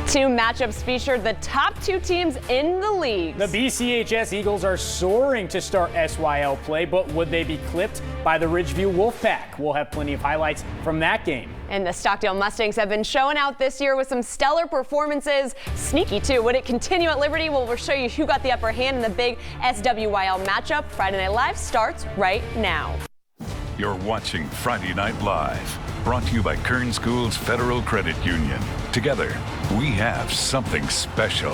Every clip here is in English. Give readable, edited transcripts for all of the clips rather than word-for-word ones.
Two matchups featured the top two teams in the league. The BCHS Eagles are soaring to start SYL play, but would they be clipped by the Ridgeview Wolfpack? We'll have plenty of highlights from that game. And the Stockdale Mustangs have been showing out this year with some stellar performances. Sneaky too. Would it continue at Liberty? Well, we'll show you who got the upper hand in the big SWYL matchup. Friday Night Live starts right now. You're watching Friday Night Live, brought to you by Kern Schools Federal Credit Union. Together, we have something special.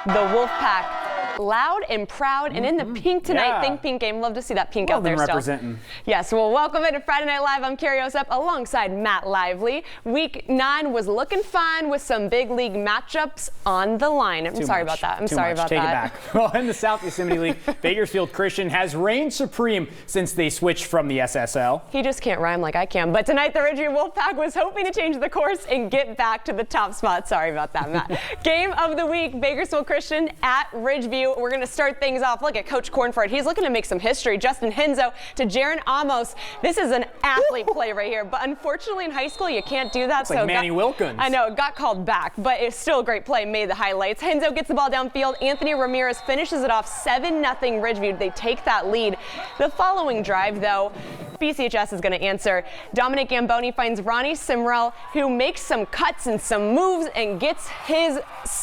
The Wolfpack, loud and proud and in the pink tonight. Yeah. Think pink game. Love to see that pink Love out there them still. representing. Yes, well, welcome into Friday Night Live. I'm Carrie Osep alongside Matt Lively. Week 9 was looking fine with some big league matchups on the line. I'm sorry about that. I'm sorry about that. Take it back. Well, in the South Yosemite League, Bakersfield Christian has reigned supreme since they switched from the SSL. He just can't rhyme like I can. But tonight, the Ridgeview Wolfpack was hoping to change the course and get back to the top spot. Sorry about that, Matt. Game of the week, Bakersfield Christian at Ridgeview. We're going to start things off. Look at Coach Cornford. He's looking to make some history. Justin Henzo to Jaron Amos. This is an athlete play right here. But unfortunately, in high school, you can't do that. It's like Manny Wilkins. I know, it got called back, but it's still a great play. Made the highlights. Henzo gets the ball downfield. Anthony Ramirez finishes it off 7-0 Ridgeview. They take that lead. The following drive, though, BCHS is going to answer. Dominic Gamboni finds Ronnie Simrell, who makes some cuts and some moves and gets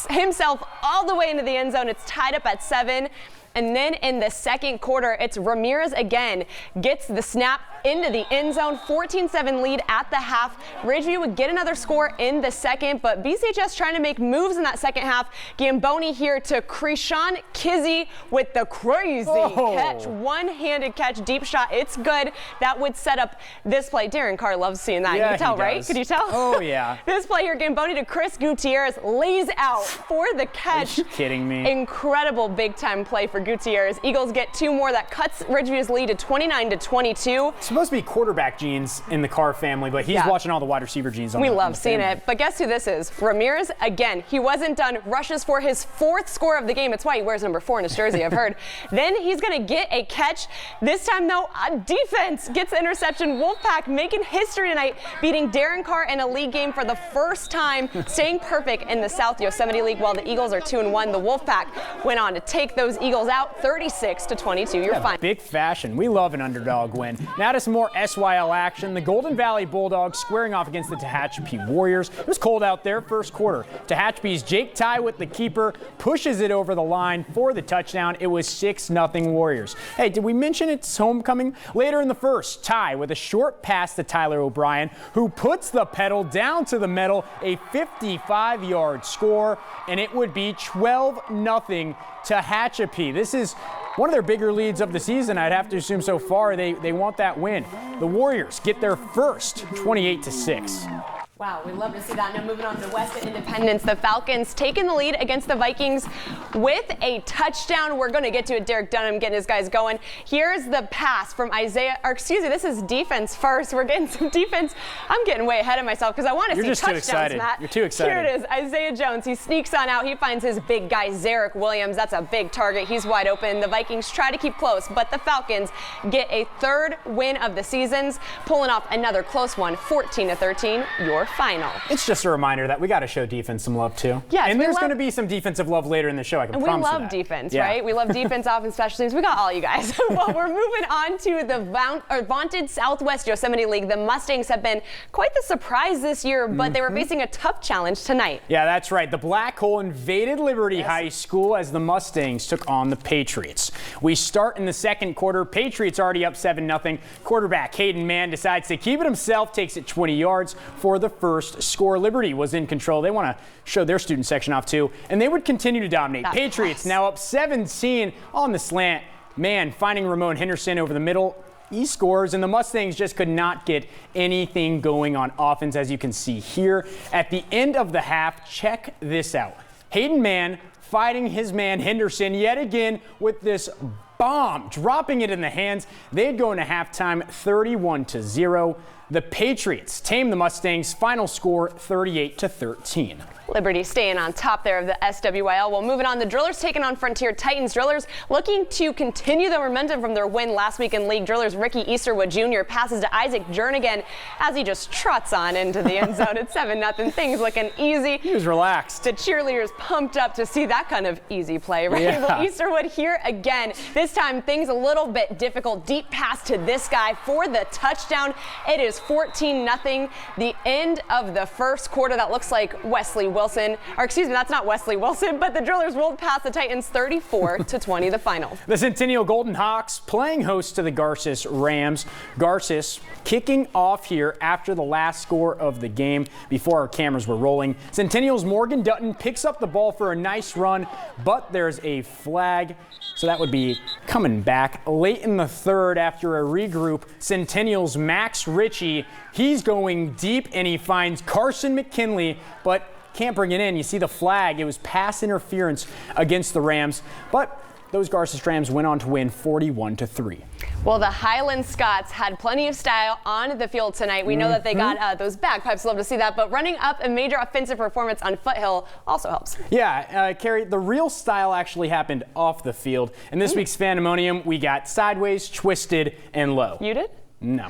himself all the way into the end zone. It's tied up at 7. And then in the second quarter, it's Ramirez again, gets the snap into the end zone, 14-7 lead at the half. Ridgeview would get another score in the second, but BCHS trying to make moves in that second half. Gamboni here to Krishan Kizzy with the crazy catch, one-handed catch, deep shot. It's good. That would set up this play. Darren Carr loves seeing that. Yeah, you can tell, he right? does. Could you tell? Oh, yeah. This play here, Gamboni to Chris Gutierrez, lays out for the catch. Are you kidding me? Incredible big-time play for Gutierrez. Eagles get 2 more. That cuts Ridgeview's lead to 29-22. It's supposed to be quarterback genes in the Carr family, but he's watching all the wide receiver genes. We love seeing it. But guess who this is? Ramirez, again, he wasn't done. Rushes for his 4th score of the game. It's why he wears number 4 in his jersey, I've heard. Then he's going to get a catch. This time, though, a defense gets the interception. Wolfpack making history tonight, beating Darren Carr in a league game for the first time, staying perfect in the South Yosemite League while the Eagles are 2-1. The Wolfpack went on to take those Eagles out 36-22. You're fine. Big fashion. We love an underdog win. Now to some more SYL action. The Golden Valley Bulldogs squaring off against the Tehachapi Warriors. It was cold out there first quarter. Tehachapi's Jake Ty with the keeper pushes it over the line for the touchdown. It was 6-0 Warriors. Hey, did we mention it's homecoming? Later in the first, Ty with a short pass to Tyler O'Brien, who puts the pedal down to the metal, a 55-yard score, and it would be 12-0 Tehachapi. This is one of their bigger leads of the season, I'd have to assume so far. They want that win. The Warriors get their first 28-6. Wow, we love to see that. Now moving on to West at Independence, the Falcons taking the lead against the Vikings with a touchdown. We're going to get to it. Derek Dunham getting his guys going. Here's the pass from this is defense first. We're getting some defense. I'm getting way ahead of myself because I want to see touchdowns, too excited. Matt. You're too excited. Here it is, Isaiah Jones. He sneaks on out. He finds his big guy, Zarek Williams. That's a big target. He's wide open. The Vikings try to keep close, but the Falcons get a 3rd win of the seasons, pulling off another close one, 14-13, your final. It's just a reminder that we got to show defense some love too. Yes, and there's going to be some defensive love later in the show. I can promise you that. We love defense, right? We love defense, offense, special teams. We got all you guys. Well, we're moving on to the vaunted Southwest Yosemite League. The Mustangs have been quite the surprise this year, but they were facing a tough challenge tonight. Yeah, that's right. The Black Hole invaded Liberty High School as the Mustangs took on the Patriots. We start in the second quarter. Patriots already up 7-0. Quarterback Hayden Mann decides to keep it himself, takes it 20 yards for the first score. Liberty was in control. They want to show their student section off too, and they would continue to dominate. Patriots now up 17 on the slant. Mann finding Ramon Henderson over the middle. He scores, and the Mustangs just could not get anything going on offense, as you can see here. At the end of the half, check this out. Hayden Mann fighting his man Henderson yet again with this bomb, dropping it in the hands. They'd go into halftime 31-0. The Patriots tame the Mustangs. Final score 38-13. Liberty staying on top there of the SWIL. Well, moving on, the Drillers taking on Frontier Titans. Drillers looking to continue the momentum from their win last week in league. Drillers Ricky Easterwood Jr. passes to Isaac Jernigan as he just trots on into the end zone. It's 7-0. Things looking easy. He was relaxed. The cheerleaders pumped up to see that kind of easy play, right? Yeah. Well, Easterwood here again. This time things a little bit difficult. Deep pass to this guy for the touchdown. It is 14-0. The end of the first quarter. That looks like Wesley Wilson, or excuse me, that's not Wesley Wilson, but the Drillers rolled past the Titans 34-20 the final. The Centennial Golden Hawks playing host to the Garces Rams. Garces kicking off here after the last score of the game before our cameras were rolling. Centennial's Morgan Dutton picks up the ball for a nice run, but there's a flag. So that would be coming back late in the third after a regroup. Centennial's Max Ritchie, he's going deep and he finds Carson McKinley, but can't bring it in. You see the flag. It was pass interference against the Rams, but those Garces Rams went on to win 41-3. Well, the Highland Scots had plenty of style on the field tonight. We know that they got those bagpipes. Love to see that. But running up a major offensive performance on Foothill also helps. Yeah, Carrie, the real style actually happened off the field. In this week's Fandemonium, we got sideways, twisted, and low. You did? No.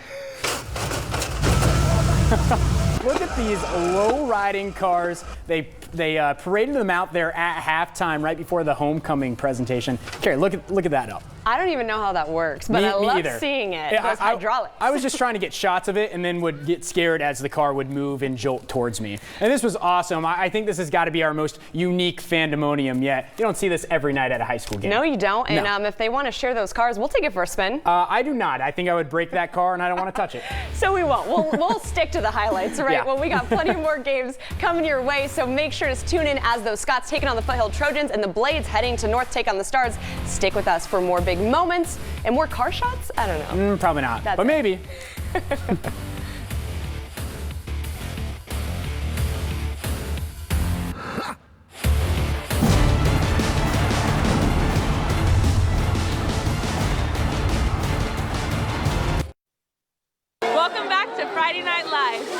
Look at these low-riding cars. They paraded them out there at halftime right before the homecoming presentation. Carrie, look at that up. I don't even know how that works, but I love seeing it. Yeah, Those hydraulics. I was just trying to get shots of it and then would get scared as the car would move and jolt towards me. And this was awesome. I think this has got to be our most unique Fandemonium yet. You don't see this every night at a high school game. No, you don't. And if they want to share those cars, we'll take it for a spin. I do not. I think I would break that car and I don't want to touch it. So we won't. We'll stick to the highlights, right? Yeah. Well, we got plenty more games coming your way, so make sure to tune in as those Scots taking on the Foothill Trojans and the Blades heading to North take on the Stars. Stick with us for more big moments and more car shots? I don't know. Probably not, but maybe. Welcome back to Friday Night Live.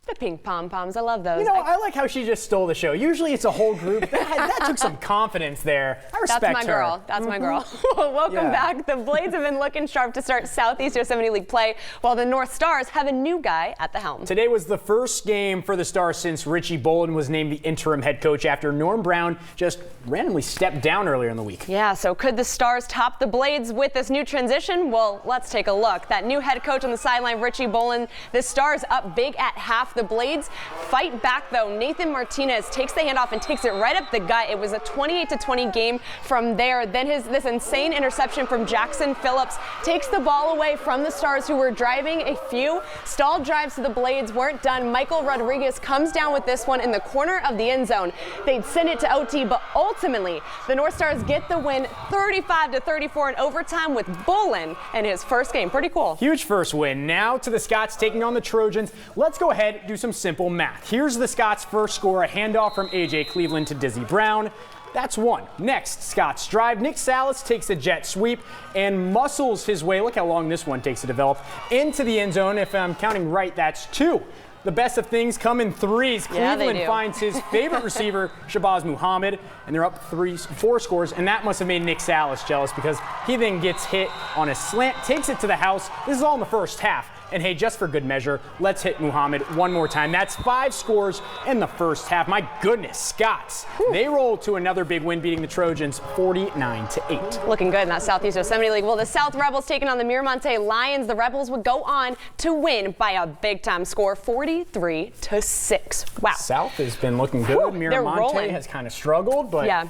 The pink pom-poms, I love those. You know, I like how she just stole the show. Usually it's a whole group. That took some confidence there. I respect her. That's my girl. That's my girl. Welcome back. The Blades have been looking sharp to start Southeast Yosemite League play, while the North Stars have a new guy at the helm. Today was the first game for the Stars since Richie Bolin was named the interim head coach after Norm Brown just randomly stepped down earlier in the week. Yeah, so could the Stars top the Blades with this new transition? Well, let's take a look. That new head coach on the sideline, Richie Bolin, the Stars up big at half. The Blades fight back, though. Nathan Martinez takes the handoff and takes it right up the gut. It was a 28-20 game from there. Then this insane interception from Jackson Phillips takes the ball away from the Stars, who were driving a few stalled drives to the Blades weren't done. Michael Rodriguez comes down with this one in the corner of the end zone. They'd send it to OT, but ultimately the North Stars get the win 35-34 in overtime with Bolin in his first game. Pretty cool. Huge first win. Now to the Scots taking on the Trojans. Let's go ahead and do some simple math. Here's the Scots' first score, a handoff from A.J. Cleveland to Dizzy Brown. That's one. Next, Scots drive. Nick Salas takes a jet sweep and muscles his way, look how long this one takes to develop, into the end zone. If I'm counting right, that's two. The best of things come in threes. Yeah, Cleveland finds his favorite receiver, Shabazz Muhammad, and they're up 4 scores, and that must have made Nick Salas jealous because he then gets hit on a slant, takes it to the house. This is all in the first half. And hey, just for good measure, let's hit Muhammad one more time. That's 5 scores in the first half. My goodness, Scots. They roll to another big win, beating the Trojans 49-8. Looking good in that Southeast Yosemite League. Well, the South Rebels taking on the Miramonte Lions. The Rebels would go on to win by a big-time score, 43-6. Wow. South has been looking good. Miramonte has kind of struggled, but yeah,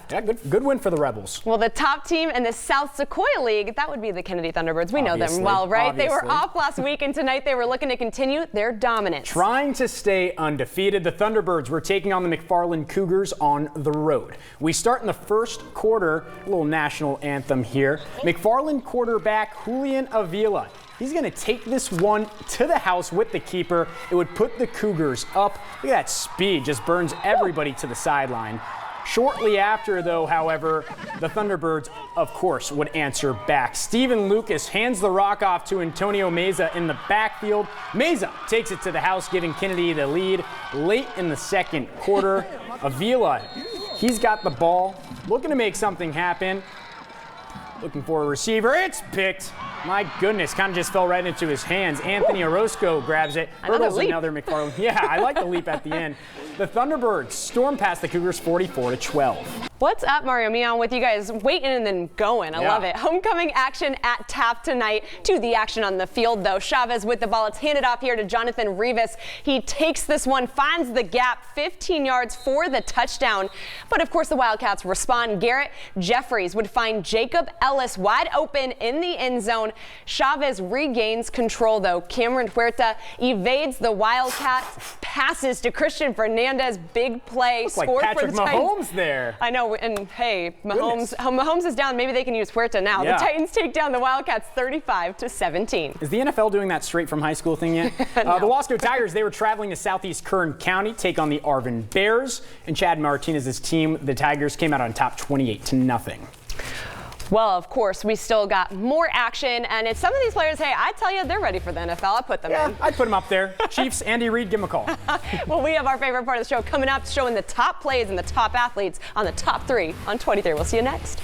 good win for the Rebels. Well, the top team in the South Sequoia League, that would be the Kennedy Thunderbirds. We know them well, right? Obviously. They were off last week, and tonight they were looking to continue their dominance. Trying to stay undefeated, the Thunderbirds were taking on the McFarland Cougars on the road. We start in the first quarter, a little national anthem here. McFarland quarterback Julian Avila. He's going to take this one to the house with the keeper. It would put the Cougars up. Look at that speed, just burns everybody to the sideline. Shortly after, though, however, the Thunderbirds, of course, would answer back. Steven Lucas hands the rock off to Antonio Meza in the backfield. Meza takes it to the house, giving Kennedy the lead late in the second quarter. Avila, he's got the ball, looking to make something happen. Looking for a receiver. It's picked. My goodness, kind of just fell right into his hands. Anthony Orozco grabs it. Hurdles another McFarland. Yeah, I like the leap at the end. The Thunderbirds storm past the Cougars 44-12. What's up, Mario Mion with you guys waiting and then going. I love it. Homecoming action at TAP tonight. To the action on the field, though. Chavez with the ball. It's handed off here to Jonathan Rivas. He takes this one, finds the gap, 15 yards for the touchdown. But, of course, the Wildcats respond. Garrett Jeffries would find Jacob Ellis wide open in the end zone. Chavez regains control, though. Cameron Huerta evades the Wildcat, passes to Christian Fernandez. Big play. Looks like Patrick Mahomes there. I know, and hey, Mahomes is down. Maybe they can use Huerta now. Yeah. The Titans take down the Wildcats 35-17. Is the NFL doing that straight from high school thing yet? No. The Wasco Tigers, they were traveling to Southeast Kern County, take on the Arvin Bears. And Chad Martinez's team, the Tigers, came out on top 28-0. Well, of course, we still got more action, and it's some of these players, hey, I tell you, they're ready for the NFL. I put them in. I'd put them up there. Chiefs, Andy Reid, give them a call. Well, we have our favorite part of the show coming up, showing the top plays and the top athletes on the top 3 on 23. We'll see you next.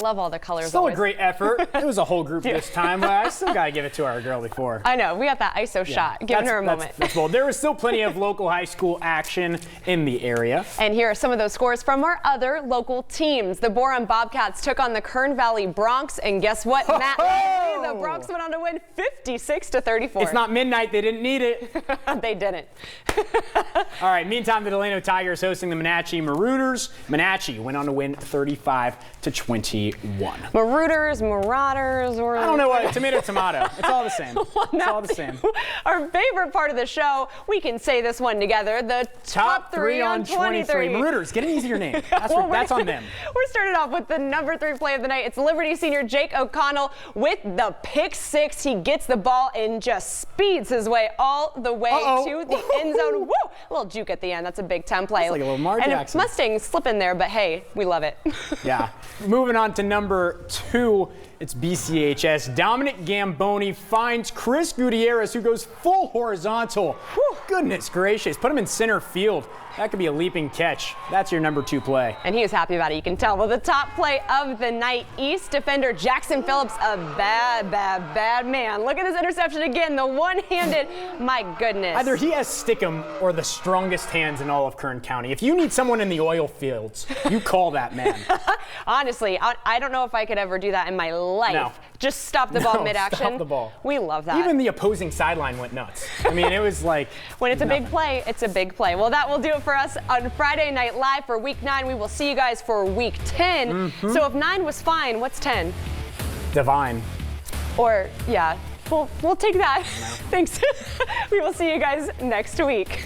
Love all the colors. Still a great effort. It was a whole group this time. I still got to give it to our girl before. I know. We got that ISO shot. Giving her a moment. That's bold. There was still plenty of local high school action in the area. And here are some of those scores from our other local teams. The Boron Bobcats took on the Kern Valley Bronx. And guess what, Matt? The Bronx went on to win 56-34. It's not midnight. They didn't need it. They didn't. All right. Meantime, the Delano Tigers hosting the Monache Marauders. Monache went on to win 35-21. Marauders, or I don't know what. Tomato. It's all the same. Well, it's all the same. Our favorite part of the show, we can say this one together, the top 3 on 23. Marauders, get an easier name. That's on them. We're starting off with the number 3 play of the night. It's Liberty senior Jake O'Connell with the pick 6. He gets the ball and just speeds his way all the way to the end zone. Woo! A little juke at the end. That's a Big Ten play. That's like a little Mar Jackson. And Mustangs slip in there, but hey, we love it. Yeah. Moving on to number 2, it's BCHS. Dominic Gamboni finds Chris Gutierrez, who goes full horizontal. Whew, goodness gracious. Put him in center field. That could be a leaping catch. That's your number 2 play. And he was happy about it, you can tell. Well, the top play of the night, East defender Jackson Phillips, a bad man. Look at this interception again, the one-handed, my goodness. Either he has Stickum or the strongest hands in all of Kern County. If you need someone in the oil fields, you call that man. Honestly, I don't know if I could ever do that in my life. No. Just stop the ball mid-action. Stop the ball. We love that. Even the opposing sideline went nuts. I mean, it was like when it's a big play, it's a big play. Well, that will do it for us on Friday Night Live for Week 9. We will see you guys for Week 10. So if 9 was fine, what's 10? Divine. Or, yeah, we'll take that. Thanks. We will see you guys next week.